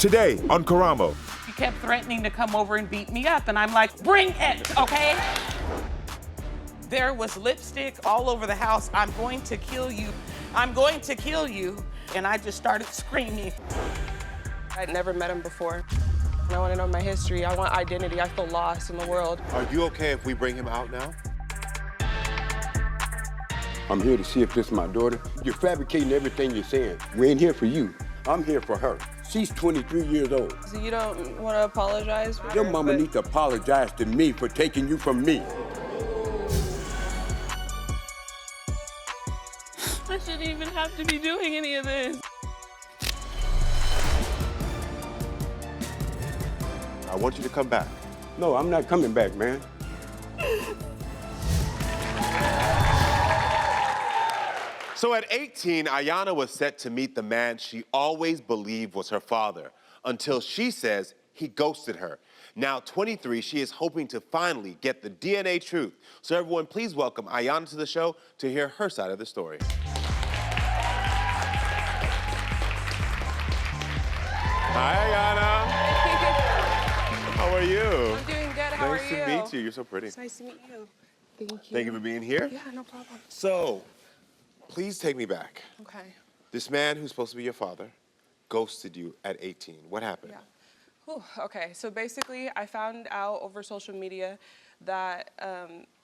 Today on Karamo. He kept threatening to come over and beat me up, and I'm like, bring it, okay? There was lipstick all over the house. I'm going to kill you. I'm going to kill you. And I just started screaming. I'd never met him before. I want to know my history. I want identity. I feel lost in the world. Are you okay if we bring him out now? I'm here to see if this is my daughter. You're fabricating everything you're saying. We ain't here for you. I'm here for her. She's 23 years old. So you don't want to apologize for Your her, mama but- needs to apologize to me for taking you from me. I shouldn't even have to be doing any of this. I want you to come back. No, I'm not coming back, man. So at 18, Ayanna was set to meet the man she always believed was her father, until she says he ghosted her. Now 23, she is hoping to finally get the DNA truth. So everyone, please welcome Ayanna to the show to hear her side of the story. Hi, Ayanna. How are you? I'm doing good. How are you? Nice to meet you. You're so pretty. It's nice to meet you. Thank you. Thank you for being here. Yeah, no problem. So, please take me back. Okay. This man who's supposed to be your father ghosted you at 18. What happened? Yeah. Whew, okay, so basically I found out over social media that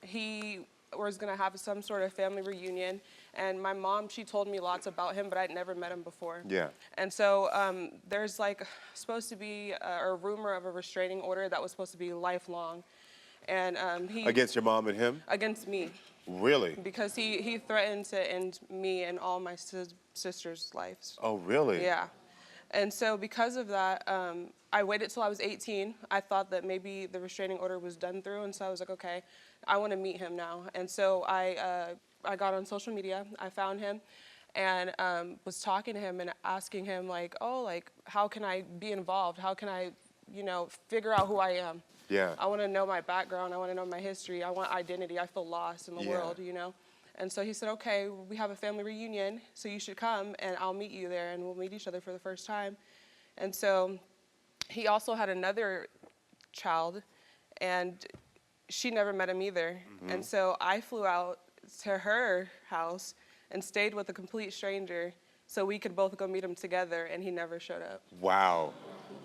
he was gonna have some sort of family reunion, and my mom, she told me lots about him, but I'd never met him before. Yeah. And so there's like supposed to be a rumor of a restraining order that was supposed to be lifelong. And he— Against your mom and him? Against me. Really? Because he threatened to end me and all my sisters' lives. Oh, really? Yeah. And so because of that, I waited till I was 18. I thought that maybe the restraining order was done through, and so I was like, okay, I want to meet him now. And so I got on social media, I found him, and was talking to him and asking him like, oh, like, how can I be involved? How can I, you know, figure out who I am? Yeah. I want to know my background. I want to know my history. I want identity. I feel lost in the world, you know? And so he said, okay, we have a family reunion, so you should come, and I'll meet you there, and we'll meet each other for the first time. And so he also had another child, and she never met him either. Mm-hmm. And so I flew out to her house and stayed with a complete stranger so we could both go meet him together, and he never showed up. Wow.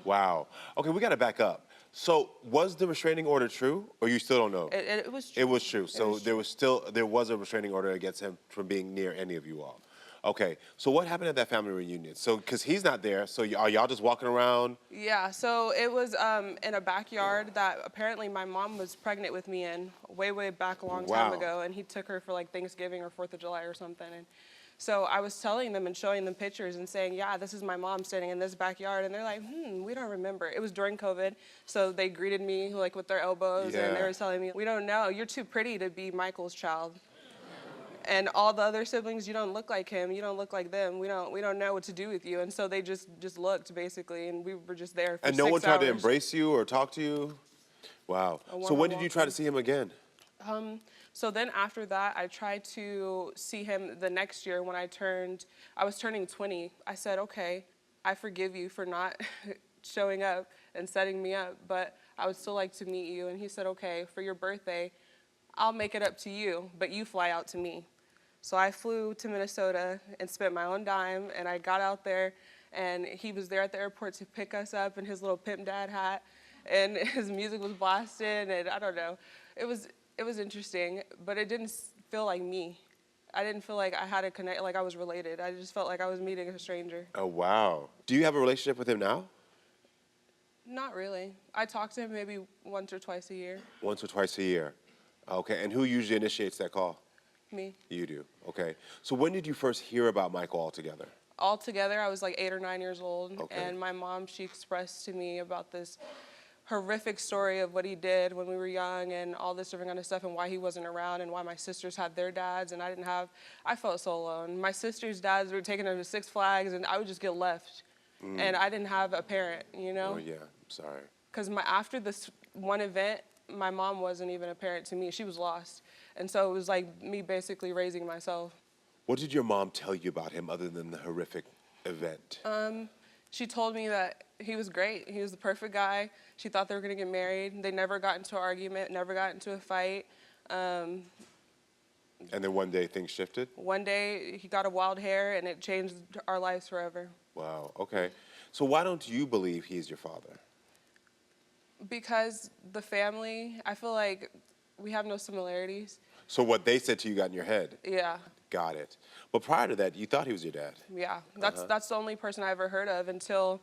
Wow. Okay, we got to back up. So was the restraining order true, or you still don't know? It was true. It was true. So there was a restraining order against him from being near any of you all. Okay, so what happened at that family reunion? So, because he's not there, so are y'all just walking around? Yeah, so it was in a backyard that apparently my mom was pregnant with me in way, way back a long time ago, and he took her for like Thanksgiving or 4th of July or something. And so I was telling them and showing them pictures and saying, yeah, this is my mom standing in this backyard. And they're like, we don't remember. It was during COVID, so they greeted me like with their elbows, and they were telling me, we don't know, you're too pretty to be Michael's child. And all the other siblings, you don't look like him, you don't look like them, we don't know what to do with you. And so they just looked, basically, and we were just there for 6 hours. And no one tried to embrace you or talk to you? Wow. So when did you try to see him again? So then after that, I tried to see him the next year when I was turning 20. I said, okay, I forgive you for not showing up and setting me up, but I would still like to meet you. And he said, okay, for your birthday, I'll make it up to you, but you fly out to me. So I flew to Minnesota and spent my own dime, and I got out there, and he was there at the airport to pick us up in his little pimp dad hat, and his music was blasting, and I don't know. It was interesting, but it didn't feel like me. I didn't feel like I had a connect, like I was related. I just felt like I was meeting a stranger. Oh, wow. Do you have a relationship with him now? Not really. I talk to him maybe once or twice a year. Once or twice a year. Okay, and who usually initiates that call? Me. You do, okay. So when did you first hear about Michael altogether? Altogether, I was like 8 or 9 years old, Okay. and my mom, she expressed to me about this horrific story of what he did when we were young and all this different kind of stuff and why he wasn't around and why my sisters had their dads and I felt so alone. My sisters' dads were taking them to Six Flags and I would just get left. And I didn't have a parent, you know? Oh, yeah, sorry. Because after this one event, my mom wasn't even a parent to me. She was lost. And so it was like me basically raising myself. What did your mom tell you about him other than the horrific event? She told me that he was great. He was the perfect guy. She thought they were gonna get married. They never got into an argument, never got into a fight. And then one day things shifted? One day he got a wild hair and it changed our lives forever. Wow, okay. So why don't you believe he's your father? Because the family, I feel like we have no similarities. So what they said to you got in your head? Yeah. Got it. But prior to that, you thought he was your dad? Yeah, that's the only person I ever heard of until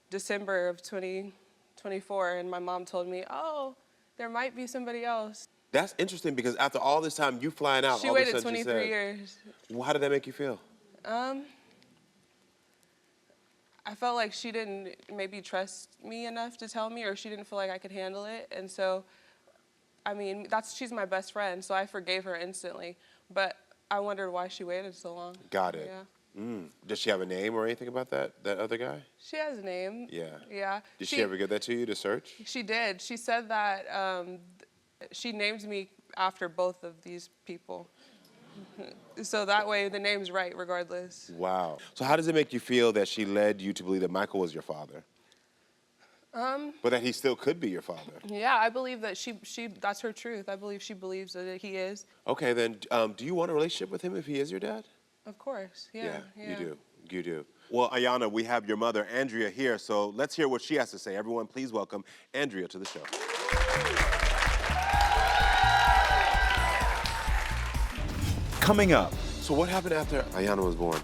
December of 2024, and my mom told me, oh, there might be somebody else. That's interesting because after all this time, you flying out, She all of a waited sudden 23 she said, years. Well, how did that make you feel? I felt like she didn't maybe trust me enough to tell me, or she didn't feel like I could handle it. And so, I mean, she's my best friend, so I forgave her instantly. But I wondered why she waited so long. Got it. Yeah. Does she have a name or anything about that other guy? She has a name. Yeah. Yeah. Did she ever give that to you to search? She did. She said that she named me after both of these people. So that way the name's right regardless. Wow. So how does it make you feel that she led you to believe that Michael was your father? But that he still could be your father? Yeah, I believe that she that's her truth. I believe she believes that he is. Okay, then do you want a relationship with him if he is your dad? Of course, yeah. You do. You do. Well, Ayanna, we have your mother, Andrea, here, so let's hear what she has to say. Everyone, please welcome Andrea to the show. Coming up. So what happened after Ayanna was born?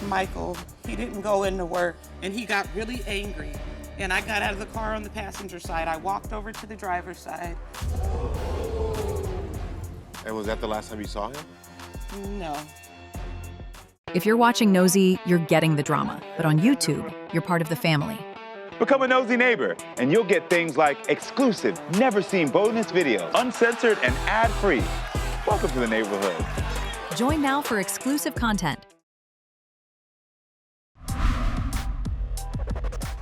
Michael, he didn't go into work, and he got really angry. And I got out of the car on the passenger side. I walked over to the driver's side. And was that the last time you saw him? No. If you're watching Nosey, you're getting the drama. But on YouTube, you're part of the family. Become a Nosey neighbor, and you'll get things like exclusive, never-seen bonus videos, uncensored and ad-free. Welcome to the neighborhood. Join now for exclusive content.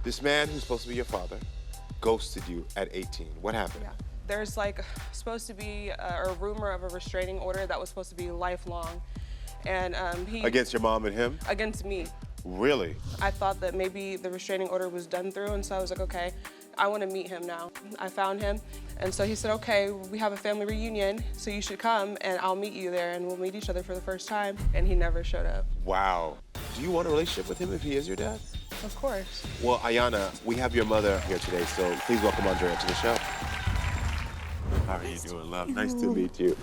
This man who's supposed to be your father ghosted you at 18. What happened? Yeah. There's like supposed to be a rumor of a restraining order that was supposed to be lifelong. And he... Against your mom and him? Against me. Really? I thought that maybe the restraining order was done through, and so I was like, okay, I want to meet him now. I found him, and so he said, okay, we have a family reunion, so you should come, and I'll meet you there, and we'll meet each other for the first time, and he never showed up. Wow. Do you want a relationship with him if he is your dad? Of course. Well, Ayanna, we have your mother here today, so please welcome Andrea to the show. How are you doing, love? Nice to meet you.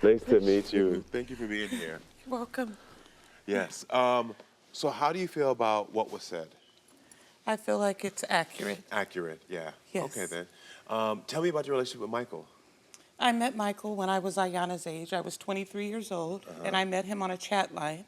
Nice to meet you. Thank you for being here. You're welcome. Yes. So how do you feel about what was said? I feel like it's accurate. Accurate, yeah. Yes. Okay, then. Tell me about your relationship with Michael. I met Michael when I was Ayanna's age. I was 23 years old, and I met him on a chat line.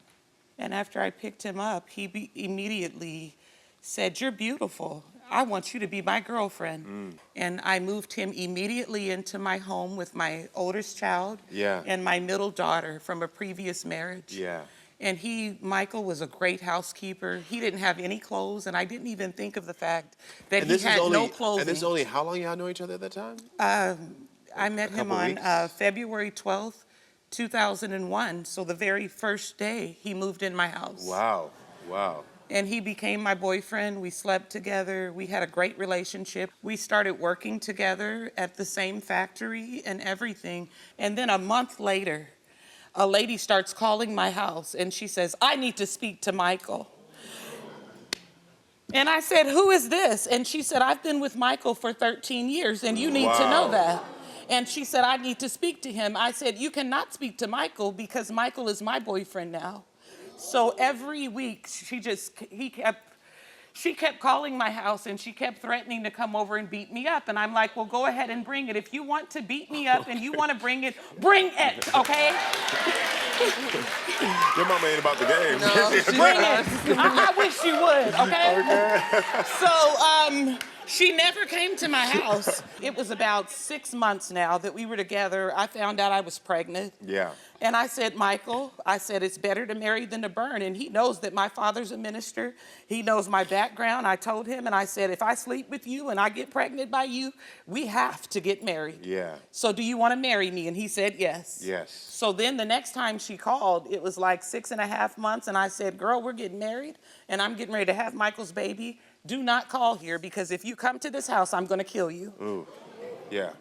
And after I picked him up, he immediately said, "You're beautiful. I want you to be my girlfriend." And I moved him immediately into my home with my oldest child and my middle daughter from a previous marriage. Yeah. And Michael was a great housekeeper. He didn't have any clothes, and I didn't even think of the fact that he had no clothing. And this is only, how long y'all know each other at that time? I met him on February 12th, 2001. So the very first day he moved in my house. Wow, wow. And he became my boyfriend. We slept together. We had a great relationship. We started working together at the same factory and everything. And then a month later, a lady starts calling my house and she says, "I need to speak to Michael." And I said, "Who is this?" And she said, "I've been with Michael for 13 years and you need to know that." And she said, "I need to speak to him." I said, "You cannot speak to Michael because Michael is my boyfriend now." So every week she kept calling my house and she kept threatening to come over and beat me up. And I'm like, "Well, go ahead and bring it. If you want to beat me up and you want to bring it, okay? Your mama ain't about the game. No, Bring it. I wish you would, okay? So She never came to my house. It was about 6 months now that we were together. I found out I was pregnant. Yeah. And I said, Michael, I said, it's better to marry than to burn. And he knows that my father's a minister. He knows my background. I told him, and I said, if I sleep with you and I get pregnant by you, we have to get married. Yeah. So do you want to marry me? And he said, yes. Yes. So then the next time she called, it was like 6.5 months. And I said, girl, we're getting married and I'm getting ready to have Michael's baby. Do not call here because if you come to this house, I'm going to kill you. Ooh. Yeah.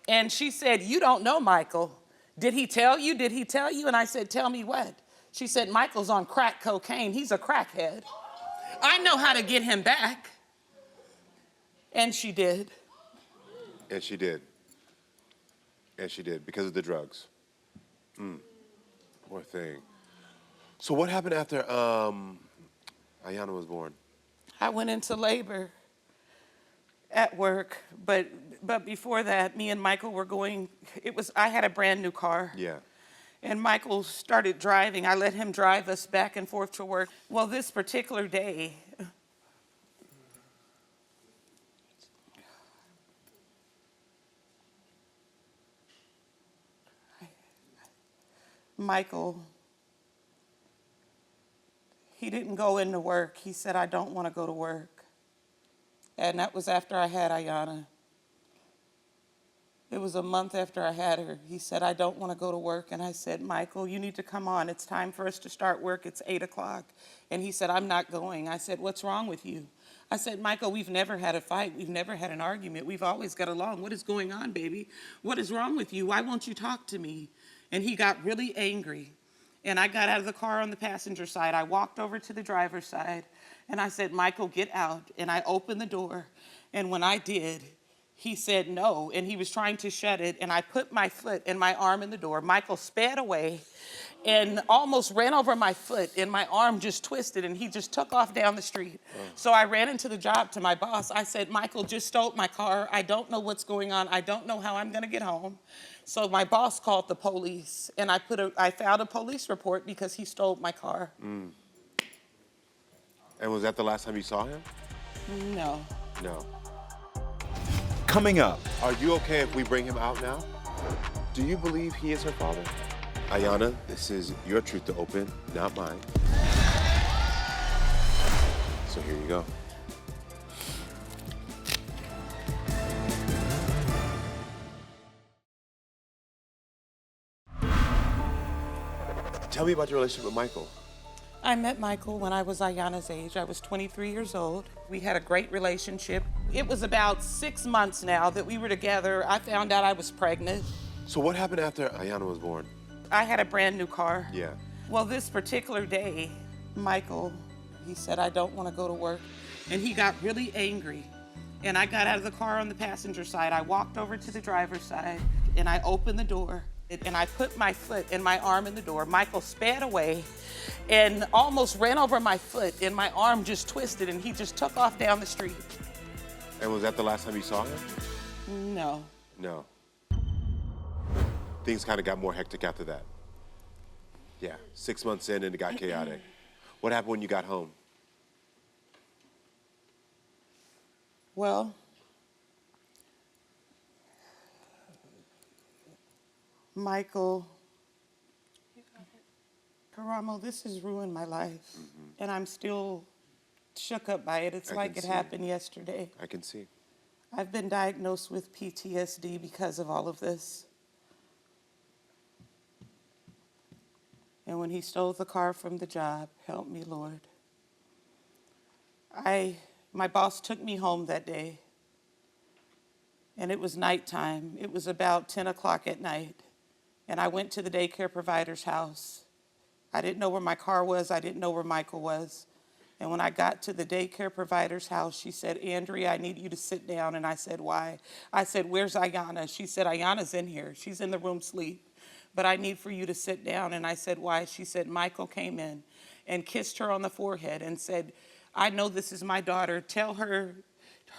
And she said, you don't know Michael. Did he tell you? Did he tell you? And I said, tell me what? She said, Michael's on crack cocaine. He's a crackhead. I know how to get him back. And she did. And she did. And she did because of the drugs. Poor thing. So what happened after Ayanna was born? I went into labor at work, but before that, me and Michael were going, I had a brand new car. Yeah. And Michael started driving. I let him drive us back and forth to work. Well, this particular day, Michael, he didn't go into work. He said, I don't want to go to work. And that was after I had Ayanna. It was a month after I had her. He said, I don't want to go to work. And I said, Michael, you need to come on. It's time for us to start work. It's 8 o'clock. And he said, I'm not going. I said, what's wrong with you? I said, Michael, we've never had a fight. We've never had an argument. We've always got along. What is going on, baby? What is wrong with you? Why won't you talk to me? And he got really angry. And I got out of the car on the passenger side. I walked over to the driver's side. And I said, Michael, get out. And I opened the door. And when I did, he said no. And he was trying to shut it. And I put my foot and my arm in the door. Michael sped away and almost ran over my foot. And my arm just twisted. And he just took off down the street. So I ran into the job to my boss. I said, Michael just stole my car. I don't know what's going on. I don't know how I'm going to get home. So my boss called the police. And I filed a police report because he stole my car. And was that the last time you saw him? No. No. Coming up, Are you okay if we bring him out now? Do you believe he is her father? Ayanna, this is your truth to open, not mine. So here you go. Tell me about your relationship with Michael. I met Michael when I was Ayanna's age. I was 23 years old. We had a great relationship. It was about 6 months now that we were together. I found out I was pregnant. So what happened after Ayanna was born? I had a brand new car. Yeah. Well, this particular day, Michael, he said, I don't want to go to work. And he got really angry. And I got out of the car on the passenger side. I walked over to the driver's side and I opened the door. And I put my foot and my arm in the door. Michael sped away and almost ran over my foot, and my arm just twisted, and he just took off down the street. And was that the last time you saw him? No. No. Things kind of got more hectic after that. Yeah, 6 months in and it got chaotic. What happened when you got home? Well, Michael, Karamo, this has ruined my life, and I'm still shook up by it. It's like it happened yesterday. I can see. I've been diagnosed with PTSD because of all of this. And when he stole the car from the job, help me, Lord. My boss took me home that day, and it was nighttime. It was about 10 o'clock at night, and I went to the daycare provider's house. I didn't know where my car was. I didn't know where Michael was. And when I got to the daycare provider's house, she said, Andrea, I need you to sit down. And I said, why? I said, where's Ayanna? She said, Ayanna's in here. She's in the room asleep. But I need for you to sit down. And I said, why? She said, Michael came in and kissed her on the forehead and said, I know this is my daughter. Tell her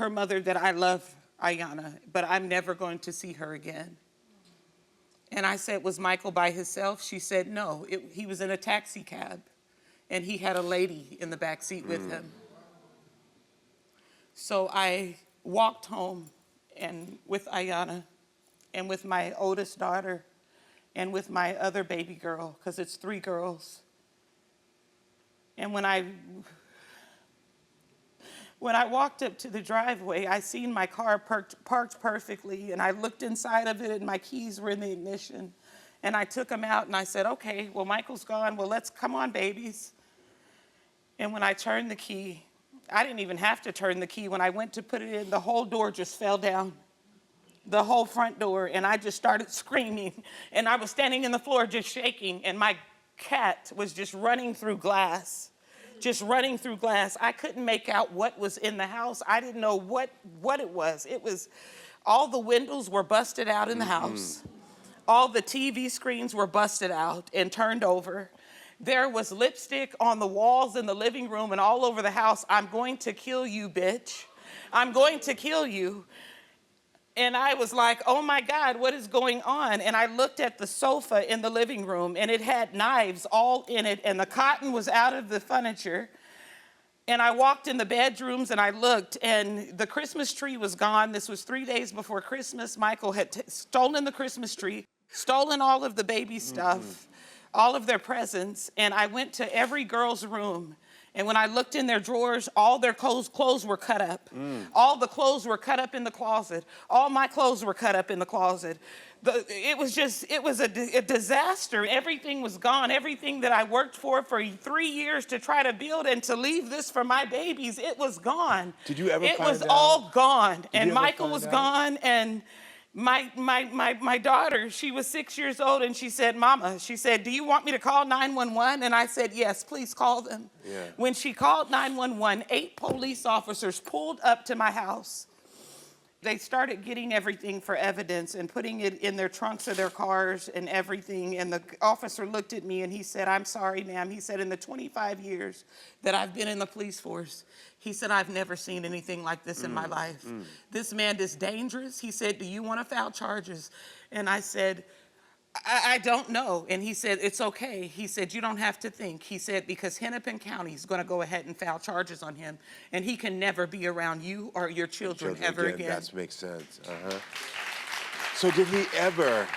mother that I love Ayanna, but I'm never going to see her again. And I said, was Michael by himself? She said, no, he was in a taxi cab, and he had a lady in the back seat with him. So I walked home and with Ayanna and with my oldest daughter and with my other baby girl, because it's 3 girls. And when I walked up to the driveway, I seen my car parked perfectly, and I looked inside of it, and my keys were in the ignition. And I took them out, and I said, okay, well, Michael's gone. Well, let's come on, babies. And when I turned the key, I didn't even have to turn the key. When I went to put it in, the whole door just fell down, the whole front door, and I just started screaming. And I was standing in the floor just shaking, and my cat was just running through glass. Just running through glass. I couldn't make out what was in the house. I didn't know what it was. It was, all the windows were busted out in the house. All the TV screens were busted out and turned over. There was lipstick on the walls in the living room and all over the house. I'm going to kill you, bitch. I'm going to kill you. And I was like, oh my God, what is going on? And I looked at the sofa in the living room, and it had knives all in it, and the cotton was out of the furniture. And I walked in the bedrooms and I looked, and the Christmas tree was gone. This was 3 days before Christmas. Michael had stolen the Christmas tree, stolen all of the baby stuff, all of their presents. And I went to every girl's room. And when I looked in their drawers, all their clothes were cut up. All the clothes were cut up in the closet. All my clothes were cut up in the closet. It was a disaster. Everything was gone. Everything that I worked for 3 years to try to build and to leave this for my babies, it was gone. Did you ever It find was out? all gone. Did And you ever Michael find was out? gone, and my daughter, she was 6 years old, and she said, Mama, she said, do you want me to call 911? And I said, yes, please call them. Yeah. When she called 911, 8 police officers pulled up to my house. They started getting everything for evidence and putting it in their trunks of their cars and everything. And the officer looked at me and he said, I'm sorry, ma'am. He said, in the 25 years that I've been in the police force, he said, I've never seen anything like this in my life. This man is dangerous. He said, do you want to file charges? And I said, I don't know. And he said, it's okay. He said, you don't have to think. He said, because Hennepin County is going to go ahead and file charges on him, and he can never be around you or your children ever again. That makes sense. So did he ever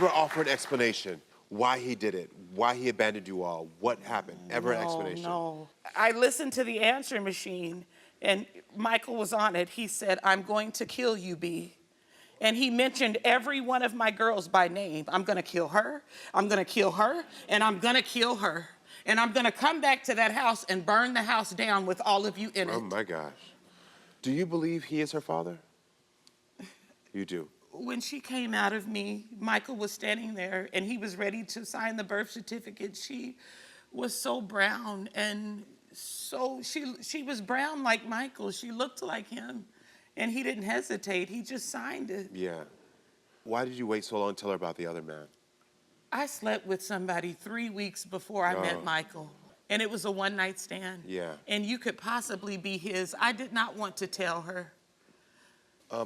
offer an explanation why he did it, why he abandoned you all, what happened? Ever an explanation? No. I listened to the answering machine, and Michael was on it. He said, I'm going to kill you, B. And he mentioned every one of my girls by name. I'm gonna kill her, I'm gonna kill her, and I'm gonna kill her. And I'm gonna come back to that house and burn the house down with all of you in it. Oh my gosh. Do you believe he is her father? You do. When she came out of me, Michael was standing there and he was ready to sign the birth certificate. She was so brown, and so she was brown like Michael. She looked like him. And he didn't hesitate. He just signed it. Yeah. Why did you wait so long to tell her about the other man? I slept with somebody 3 weeks before I met Michael. And it was a one-night stand. Yeah. And you could possibly be his. I did not want to tell her.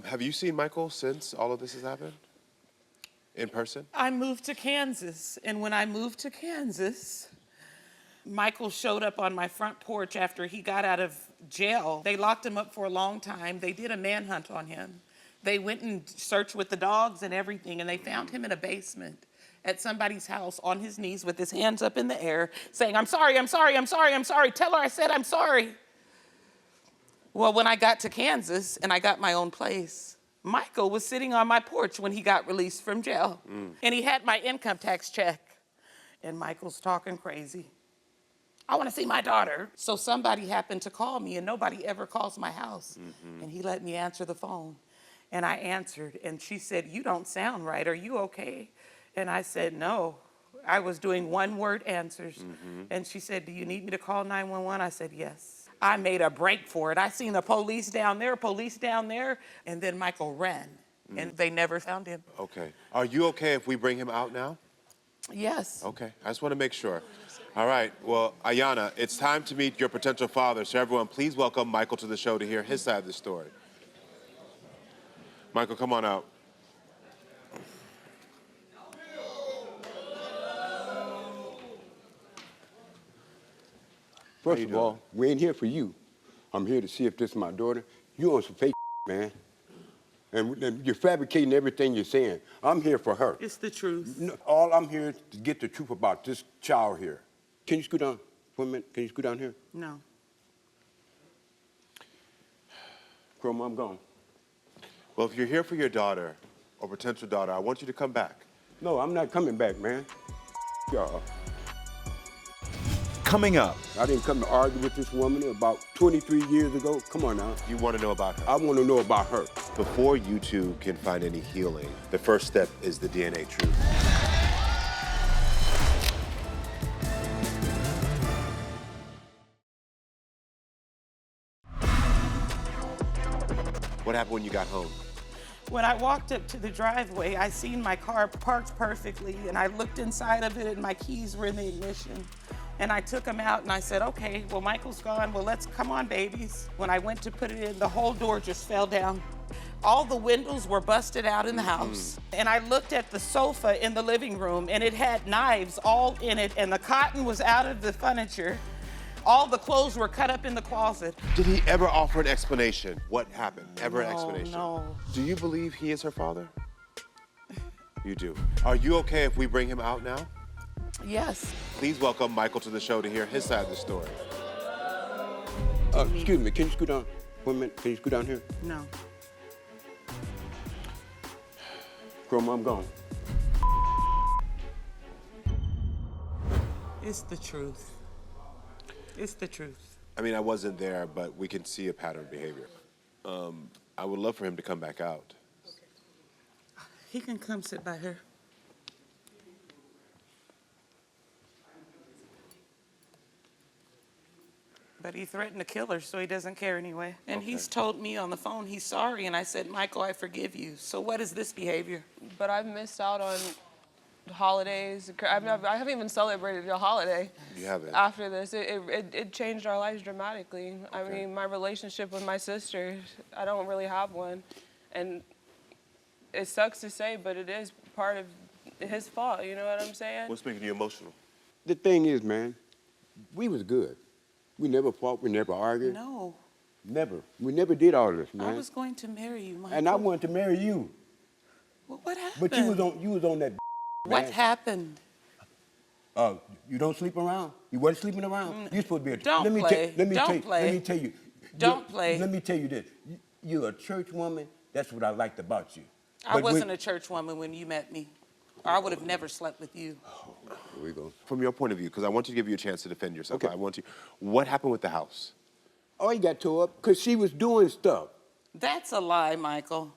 Have you seen Michael since all of this has happened? In person? I moved to Kansas. And when I moved to Kansas, Michael showed up on my front porch after he got out of jail. They locked him up for a long time. They did a manhunt on him. They went and searched with the dogs and everything, and they found him in a basement at somebody's house on his knees with his hands up in the air saying, I'm sorry, I'm sorry, I'm sorry, I'm sorry. Tell her I said I'm sorry. Well, when I got to Kansas and I got my own place, Michael was sitting on my porch when he got released from jail. And he had my income tax check. And Michael's talking crazy. I want to see my daughter. So somebody happened to call me, and nobody ever calls my house. And he let me answer the phone. And I answered, and she said, you don't sound right. Are you okay? And I said, no. I was doing one-word answers. And she said, do you need me to call 911? I said, yes. I made a break for it. I seen the police down there, and then Michael ran, and they never found him. Okay. Are you okay if we bring him out now? Yes. Okay. I just want to make sure. All right, well, Ayanna, it's time to meet your potential father. So everyone, please welcome Michael to the show to hear his side of the story. Michael, come on out. First of all, we ain't here for you. I'm here to see if this is my daughter. You on some fake man. And you're fabricating everything you're saying. I'm here for her. It's the truth. No, all I'm here is to get the truth about this child here. Can you scoot down for a minute? Can you scoot down here? No. Chroma, I'm gone. Well, if you're here for your daughter or potential daughter, I want you to come back. No, I'm not coming back, man. Y'all. Coming up, I didn't come to argue with this woman about 23 years ago. Come on now. You want to know about her. I want to know about her. Before you two can find any healing, the first step is the DNA truth. What happened when you got home? When I walked up to the driveway, I seen my car parked perfectly, and I looked inside of it, and my keys were in the ignition. And I took them out, and I said, okay, well, Michael's gone. Well, let's come on, babies. When I went to put it in, the whole door just fell down. All the windows were busted out in the house. And I looked at the sofa in the living room, and it had knives all in it, and the cotton was out of the furniture. All the clothes were cut up in the closet. Did he ever offer an explanation? What happened? Ever an No, explanation? no. Do you believe he is her father? You do. Are you okay if we bring him out now? Yes. Please welcome Michael to the show to hear his side of the story. Excuse me, can you scoot down? 1 minute, can you scoot down here? No. Chroma, I'm gone. It's the truth. It's the truth. I mean, I wasn't there, but we can see a pattern of behavior. I would love for him to come back out. He can come sit by her. But he threatened to kill her, so he doesn't care anyway. And he's told me on the phone he's sorry, and I said, Michael, I forgive you. So what is this behavior? But I've missed out on holidays. I haven't even celebrated a holiday. You haven't? After this, it changed our lives dramatically. I mean, my relationship with my sister, I don't really have one. And it sucks to say, but it is part of his fault, you know what I'm saying? What's making you emotional? The thing is, man, we was good. We never fought, we never argued. No. Never. We never did all this, man. I was going to marry you, Michael. And I wanted to marry you. Well, what happened? But you was on that. What man. happened? You don't sleep around? You wasn't sleeping around? You're supposed to be a... Don't let me play. Let me Don't tell you, play. Let me tell you. Don't play. Let me tell you this. You're a church woman. That's what I liked about you. I wasn't a church woman when you met me. Or I would have never slept with you. Here we go. From your point of view, because I want to give you a chance to defend yourself. Okay. I want you. What happened with the house? Oh, he got tore up because she was doing stuff. That's a lie, Michael.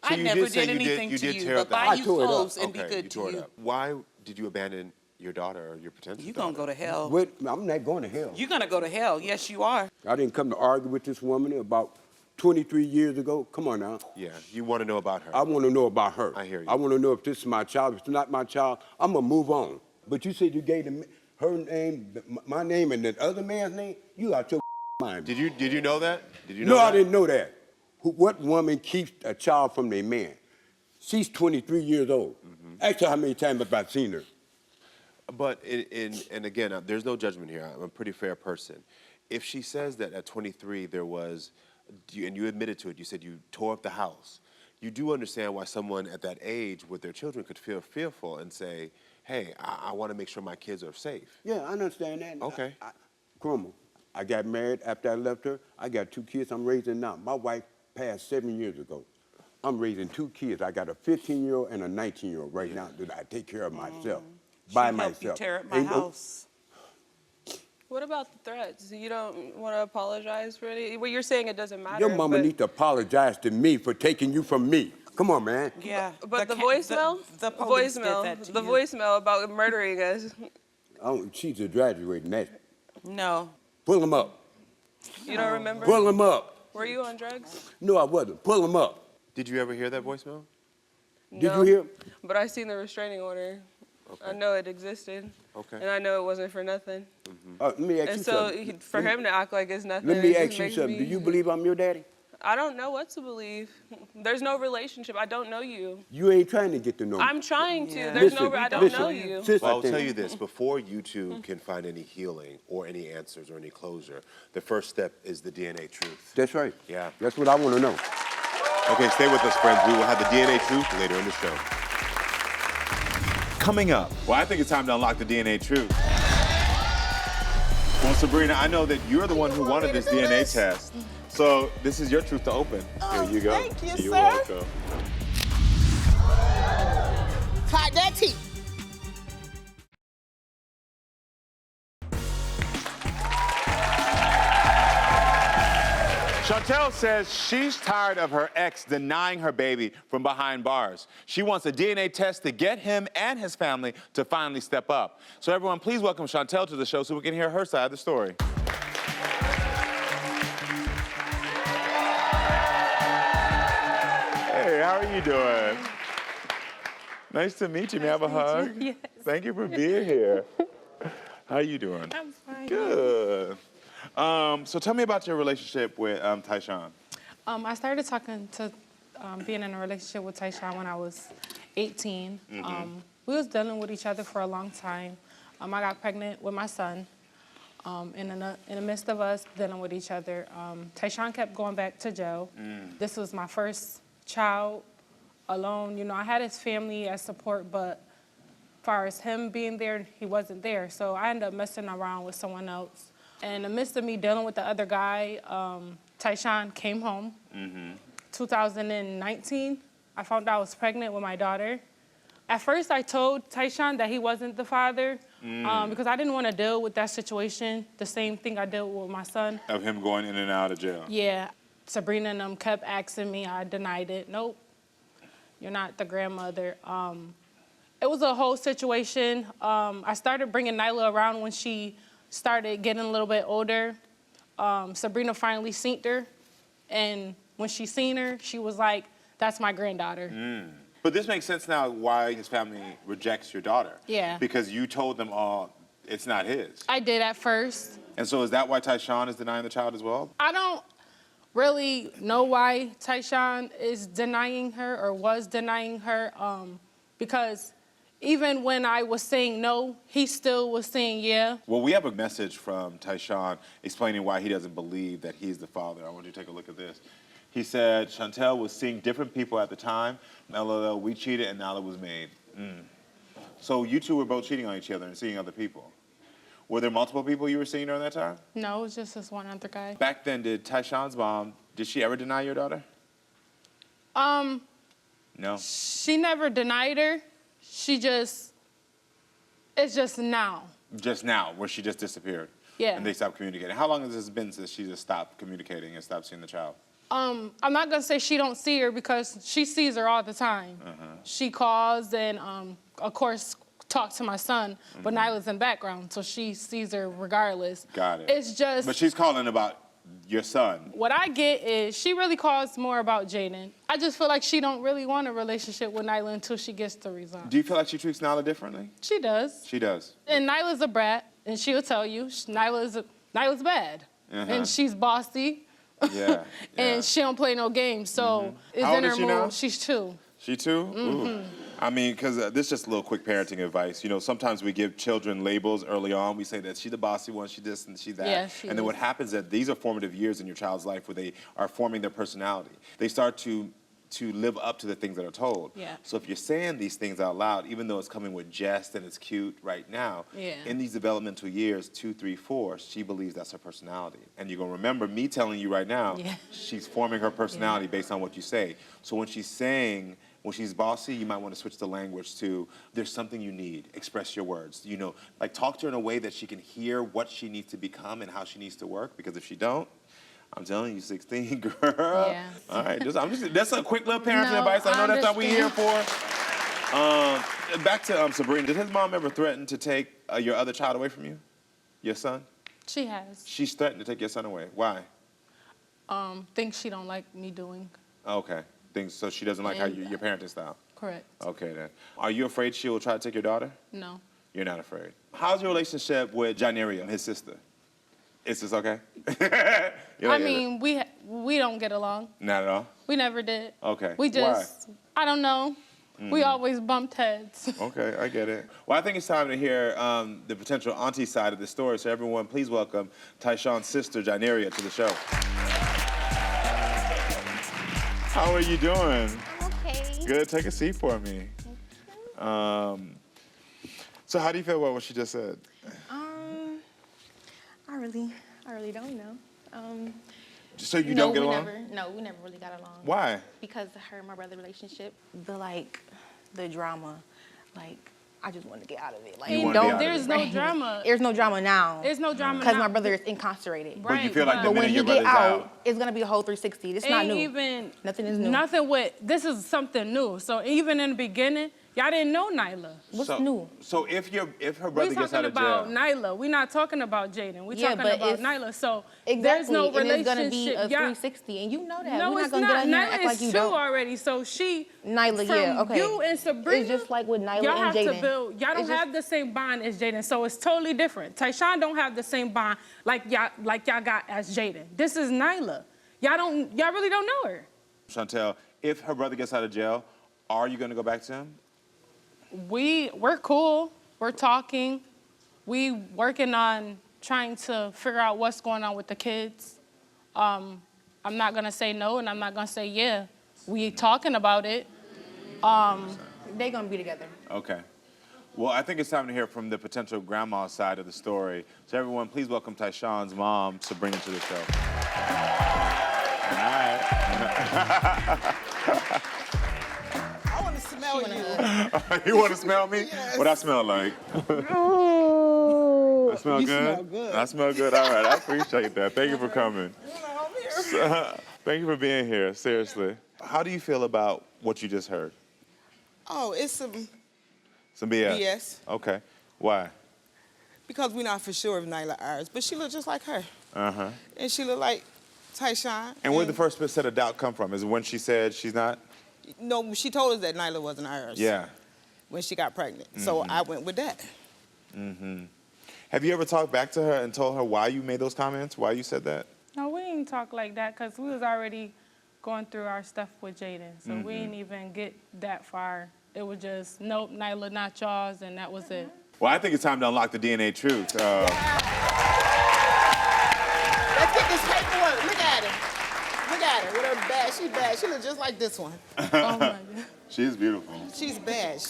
So I you never say did anything you to did you, tear but up the buy house. you I tore it up. clothes and be Okay, good you to tore it you. up. Why did you abandon your daughter or your potential You daughter? gonna go to hell. Wait, I'm not going to hell. You're gonna go to hell. Yes, you are. I didn't come to argue with this woman about 23 years ago. Come on now. Yeah, you want to know about her. I want to know about her. I hear you. I want to know if this is my child. If it's not my child, I'm going to move on. But you said you gave her name, my name, and that other man's name? You out your mind. Did you know that? Did you know No, that? I didn't know that. What woman keeps a child from their man? She's 23 years old. Ask her how many times have I seen her. But and again, there's no judgment here. I'm a pretty fair person. If she says that at 23 there was, and you admitted to it, you said you tore up the house, you do understand why someone at that age with their children could feel fearful and say, hey, I want to make sure my kids are safe. Yeah, I understand that. Okay. Chroma, I got married after I left her. I got 2 kids I'm raising now. My wife passed 7 years ago. I'm raising 2 kids. I got a 15-year-old and a 19-year-old right now that I take care of myself, by She helped you myself. tear up my house. What about the threats? You don't want to apologize for any? Well, you're saying it doesn't matter. Your mama but, needs to apologize to me for taking you from me. Come on, man. Yeah. But the voicemail? The police did voicemail. that to The you. voicemail about murdering us. She's a graduating that. No. Pull him up. You don't remember? Pull him up. Were you on drugs? No, I wasn't. Pull him up. Did you ever hear that voicemail? Did you hear? But I seen the restraining order. Okay. I know it existed. Okay. And I know it wasn't for nothing. Let me ask And you so something. for him to act like it's nothing, Let me it just ask you makes something. me- Do you believe I'm your daddy? I don't know what to believe. There's no relationship. I don't know you. You ain't trying to get to know me. I'm trying to. There's Listen, I don't know listen, you. sis, Well, I I'll think- tell you this, before you two can find any healing or any answers or any closure, the first step is the DNA truth. That's right. Yeah. That's what I want to know. Okay, stay with us, friends. We will have the DNA truth later in the show. Coming up. Well, I think it's time to unlock the DNA truth. Well, Sabrina, I know that you're the one who wanted this DNA test. So this is your truth to open. Here you go. Thank you, You're sir. welcome. Fight that teeth. Shantel says she's tired of her ex denying her baby from behind bars. She wants a DNA test to get him and his family to finally step up. So everyone, please welcome Shantel to the show so we can hear her side of the story. Hey, how are you doing? Nice to meet you. May I have a hug? Yes. Thank you for being here. How are you doing? I'm fine. Good. So tell me about your relationship with Tyshawn. I started talking to being in a relationship with Tyshawn when I was 18. We was dealing with each other for a long time. I got pregnant with my son. In the midst of us dealing with each other, Tyshawn kept going back to jail. This was my first child alone. You know, I had his family as support, but as far as him being there, he wasn't there. So I ended up messing around with someone else. And in the midst of me dealing with the other guy, Tyshawn came home. 2019, I found out I was pregnant with my daughter. At first, I told Tyshawn that he wasn't the father because I didn't want to deal with that situation, the same thing I dealt with my son. Of him going in and out of jail. Yeah, Sabrina and them kept asking me. I denied it. Nope, you're not the grandmother. It was a whole situation. I started bringing Nyla around when she started getting a little bit older. Sabrina finally seen her, and when she seen her, she was like, that's my granddaughter. But this makes sense now why his family rejects your daughter. Yeah. Because you told them all it's not his. I did at first. And so is that why Tyshawn is denying the child as well? I don't really know why Tyshawn is denying her or was denying her, because even when I was saying no, he still was saying yeah. Well, we have a message from Tyshawn explaining why he doesn't believe that he's the father. I want you to take a look at this. He said, Shantel was seeing different people at the time. LOL, we cheated and Nala was made. So you two were both cheating on each other and seeing other people. Were there multiple people you were seeing during that time? No, it was just this one other guy. Back then, did Tyshawn's mom, did she ever deny your daughter? No. She never denied her. It's just now. Just now, where she just disappeared. Yeah. And they stopped communicating. How long has this been since she just stopped communicating and stopped seeing the child? I'm not gonna say she don't see her because she sees her all the time. She calls and, of course, talk to my son, but Nyla's in background, so she sees her regardless. Got it. It's just. But she's calling about your son. What I get is she really calls more about Jaden. I just feel like she don't really want a relationship with Nyla until she gets to resign. Do you feel like she treats Nyla differently? She does. She does. And Nyla's a brat, and she'll tell you Nyla's bad, and she's bossy. Yeah. And she don't play no games, so it's How old in her is she mood. now? She's 2. She too? Ooh. I mean, because this is just a little quick parenting advice. You know, sometimes we give children labels early on. We say that she's the bossy one, she this and she that. Yeah, she and then is. what happens is that these are formative years in your child's life where they are forming their personality. They start to live up to the things that are told. Yeah. So if you're saying these things out loud, even though it's coming with jest and it's cute right now, in these developmental years, 2, 3, 4, she believes that's her personality. And you're gonna remember me telling you right now, she's forming her personality based on what you say. So when she's saying, when she's bossy, you might want to switch the language to, there's something you need, express your words. You know, like talk to her in a way that she can hear what she needs to become and how she needs to work, because if she don't, I'm telling you, 16, girl. Yeah. All right, that's a quick little parenting No, advice. I know that's what we're here understand. for. Back to Sabrina. Did his mom ever threaten to take your other child away from you? Your son? She has. She's threatened to take your son away. Why? Things she don't like me doing. Okay. So she doesn't like how your parenting style? Correct. Okay, then. Are you afraid she will try to take your daughter? No. You're not afraid. How's your relationship with Janaria, his sister? Is this okay? I mean, we we don't get along. Not at all? We never did. Okay. We just, I don't know. We always bumped heads. Okay, I get it. Well, I think it's time to hear the potential auntie side of the story. So everyone, please welcome Tyshawn's sister, Janeria, to the show. How are you doing? I'm okay. Good, take a seat for me. So how do you feel about what she just said? I really don't know. So you don't get along? We never really got along. Why? Because of her and my brother relationship, the drama, I just wanted to get out of it. There's no drama. There's no drama now. There's no drama now. Because my brother is incarcerated. But you feel like the But when minute he your get brother's out, it's gonna be a whole 360. It's not new. Nothing is new. This is something new. So even in the beginning, y'all didn't know Nyla. What's new? So if her brother gets out of jail. We're talking about Nyla. We're not talking about Jaden. We're talking about Nyla. So exactly. There's no relationship. And it's gonna be a 360, and you know that. No, we're it's not gonna get out here Nyla and act like you is don't. two already. So Nyla, yeah, okay. You and Sabrina. It's just like with Nyla y'all and have Jaden. to build. Y'all don't have the same bond as Jaden, so it's totally different. Tyshawn don't have the same bond like y'all got as Jaden. This is Nyla. Y'all really don't know her. Shantel, if her brother gets out of jail, are you gonna go back to him? We're cool. We're talking. We working on trying to figure out what's going on with the kids. I'm not gonna say no, and I'm not gonna say yeah. We talking about it. They gonna be together. Okay. Well, I think it's time to hear from the potential grandma side of the story. So everyone, please welcome Tyshawn's mom, Sabrina, to the show. All right. I want to smell you. You want to smell me? Yes. What I smell like? Oh, I smell you good? smell good. I smell good. All right, I appreciate that. Thank you for coming. Thank you for being here, seriously. How do you feel about what you just heard? Oh, it's some BS? BS. Okay. Why? Because we're not for sure if Nyla ours, but she look just like her. Uh-huh. And she look like Tyshawn. And where did the first set of doubt come from? Is it when she said she's not? No, she told us that Nyla wasn't ours. Yeah. When she got pregnant. So I went with that. Mm-hmm. Have you ever talked back to her and told her why you made those comments? Why you said that? No, we didn't talk like that because we was already going through our stuff with Jaden. So we didn't even get that far. It was just, nope, Nyla, not y'all's, and that was it. Well, I think it's time to unlock the DNA truth. Let's get this paperwork. Look at her. Look at her with her bad. She's bad. She looks just like this one. Oh, my God. She's beautiful. She's bad.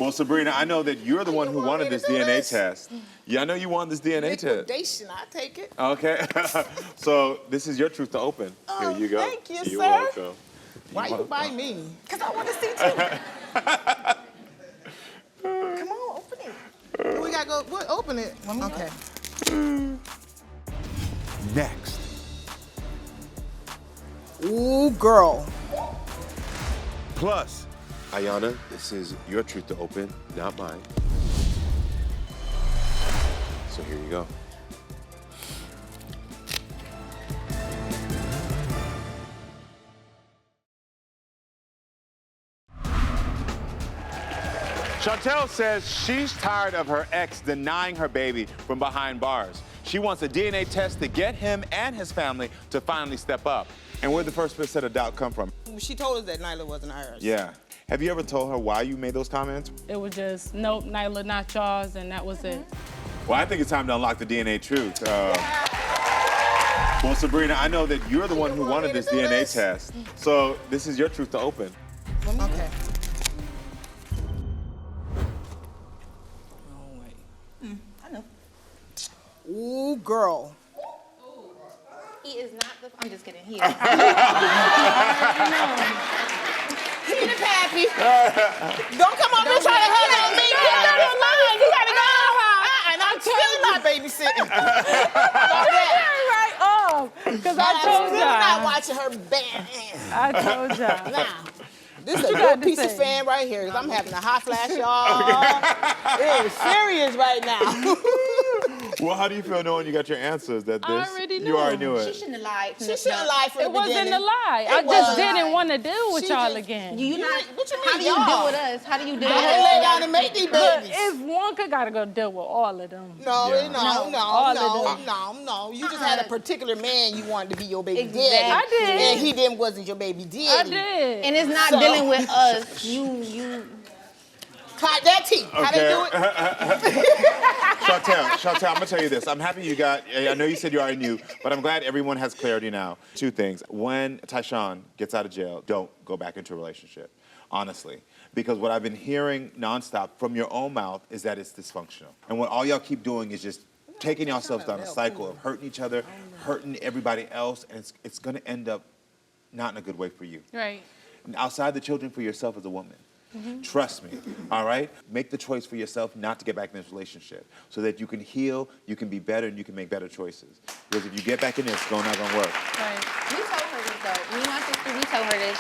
Well, Sabrina, I know that you're the one who wanted this DNA test. Yeah, I know you wanted this DNA test. Liquidation, I take it. Okay. So this is your truth to open. Here you go. Thank you, You're sir. welcome. Why you buy me? Because I want to see too. Come on, open it. We got to go, open it. Okay. Next. Ooh, girl. Plus, Ayanna, this is your truth to open, not mine. So here you go. Shantel says she's tired of her ex denying her baby from behind bars. She wants a DNA test to get him and his family to finally step up. And where'd the first set of doubt come from? She told us that Nyla wasn't ours. Yeah. Have you ever told her why you made those comments? It was just, nope, Nyla, not y'all's, and that was it. Well, I think it's time to unlock the DNA truth. Well, Sabrina, I know that you're the one who wanted this DNA test. So this is your truth to open. Okay. I know. Ooh, girl. He is not the. I'm just kidding. He is. He the pappy. Don't come over here trying to hug on me. You gotta go. And I'm still not babysitting. Right off, because I told I'm y'all. not watching her band. I told y'all. Now, this is a good piece of fan right here, because I'm having a hot flash, y'all. It is serious right now. Well, how do you feel knowing you got your answers? That this I already you already knew She it. shouldn't have lied. She shouldn't have lied from the It wasn't beginning. a lie. It I just was. didn't want to deal with She y'all just- again. You not. What you mean, How do you y'all? deal with us? How do you deal with I didn't lay down us? and make these Look, babies. if Wonka gotta go deal with all of them. No, Yeah. no. You just had a particular man you wanted to be your baby Exactly. daddy. I did. And he then wasn't your baby daddy. I did. And it's not So- dealing with us. You. Caught that teeth. How they do it? Shantel, I'm gonna tell you this. I'm happy you got, I know you said you already knew, but I'm glad everyone has clarity now. Two things. When Tyshawn gets out of jail, don't go back into a relationship, honestly. Because what I've been hearing nonstop from your own mouth is that it's dysfunctional. And what all y'all keep doing is just taking yourselves down a cycle of hurting each other, hurting everybody else, and it's gonna end up not in a good way for you. Right. And outside the children, for yourself as a woman. Trust me, all right? Make the choice for yourself not to get back in this relationship so that you can heal, you can be better, and you can make better choices. Because if you get back in this, it's not gonna work. Right. We told her this though. Me and my sister, we told her this.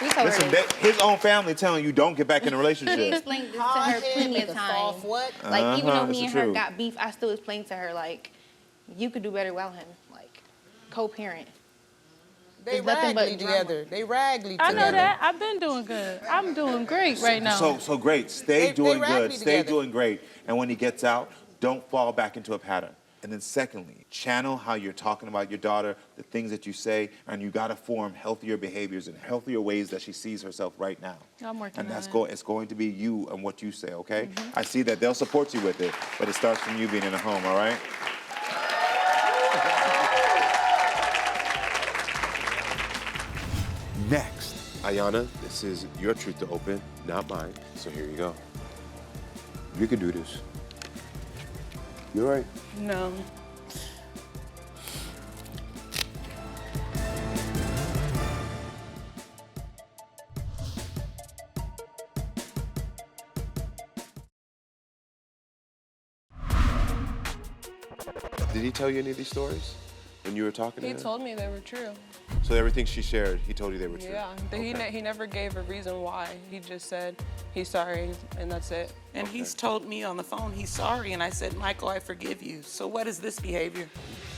We told Listen, her this. his own family telling you don't get back in a We relationship. explained this to her plenty of times. Like even though it's me the and her truth. got beef, I still explained to her like, you could do better without him. Like, co-parent. They It's nothing but raggly drama. together. They raggly I together. know that. I've been doing good. I'm doing great right now. So great. Stay They doing raggedy good. Stay together. doing great. And when he gets out, don't fall back into a pattern. And then secondly, channel how you're talking about your daughter, the things that you say, and you gotta form healthier behaviors and healthier ways that she sees herself right now. I'm working And on that's it. it's going to be you and what you say, okay? I see that they'll support you with it, but it starts from you being in the home, all right? Next, Ayanna, this is your truth to open, not mine. So here you go. You can do this. You all right? No. Did he tell you any of these stories when you were talking to He him? told me they were true. So everything she shared, he told you they were true? Yeah, he never gave a reason why. He just said he's sorry, and that's it. And he's told me on the phone he's sorry, and I said, Michael, I forgive you. So what is this behavior?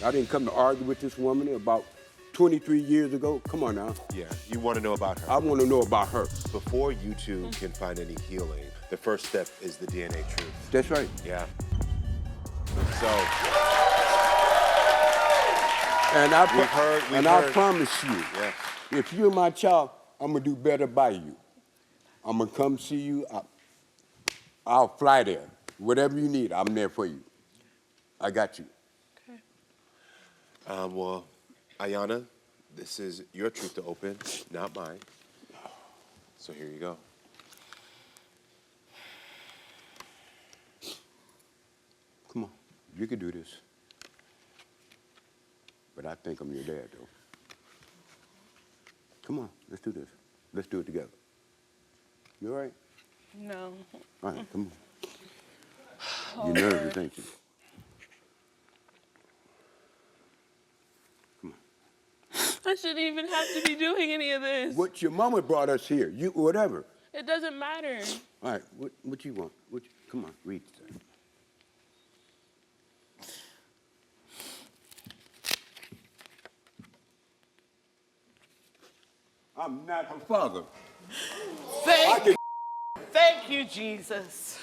I didn't come to argue with this woman about 23 years ago. Come on now. Yeah, you want to know about her. I want to know about her. Before you two can find any healing, the first step is the DNA truth. That's right. Yeah. So, And I heard. promise you, Yes. if you're my child, I'm gonna do better by you. I'm gonna come see you. I'll fly there. Whatever you need, I'm there for you. I got you. Well, Ayanna, this is your truth to open, not mine. So here you go. Come on, you can do this. But I think I'm your dad, though. Come on, let's do this. Let's do it together. You all right? No. All right, come on. You're nervous, ain't you? I shouldn't even have to be doing any of this. What your mama brought us here. You whatever. It doesn't matter. All right, what you want? Come on, read this. I'm not her father. Thank you, Jesus.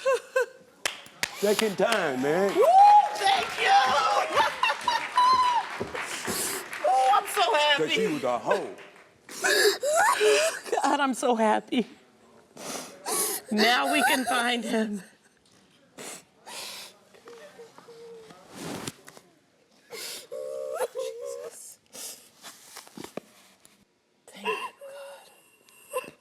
Second time, man. Thank you. Oh, I'm so Because she happy. was a hoe. God, I'm so happy. Now we can find him. Jesus. Thank you, God.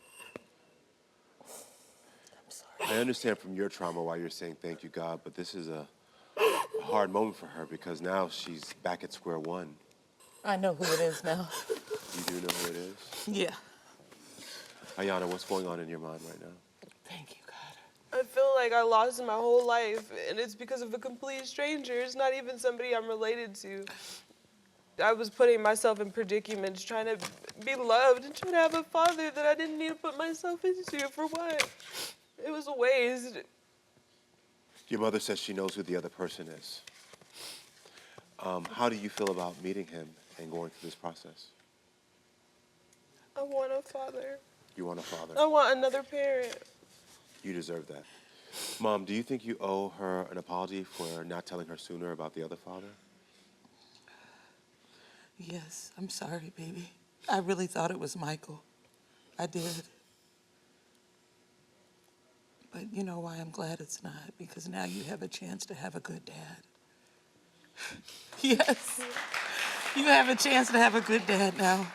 I'm sorry. I understand from your trauma why you're saying thank you, God, but this is a hard moment for her because now she's back at square one. I know who it is now. You do know who it is? Yeah. Ayanna, what's going on in your mind right now? Thank you, God. I feel like I lost my whole life, and it's because of a complete stranger. It's not even somebody I'm related to. I was putting myself in predicaments, trying to be loved and trying to have a father that I didn't need to put myself into. For what? It was a waste. Your mother says she knows who the other person is. How do you feel about meeting him and going through this process? I want a father. You want a father? I want another parent. You deserve that. Mom, do you think you owe her an apology for not telling her sooner about the other father? Yes, I'm sorry, baby. I really thought it was Michael. I did. But you know why I'm glad it's not? Because now you have a chance to have a good dad. Yes. You have a chance to have a good dad now.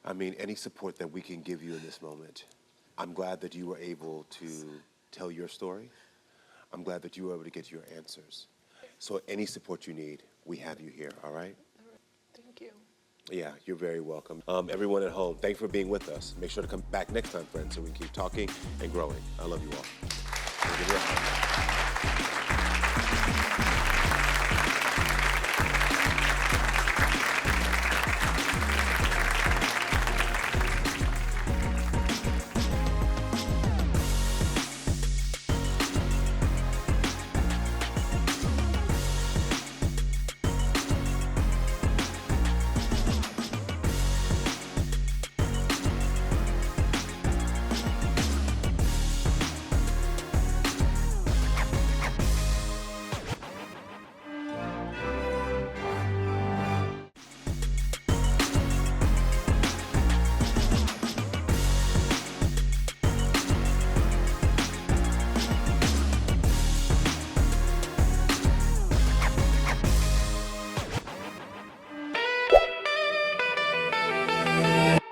I mean, any support that we can give you in this moment. I'm glad that you were able to tell your story. I'm glad that you were able to get your answers. So any support you need, we have you here, all right? Thank you. Yeah, you're very welcome. Everyone at home, thanks for being with us. Make sure to come back next time, friends, so we can keep talking and growing. I love you all.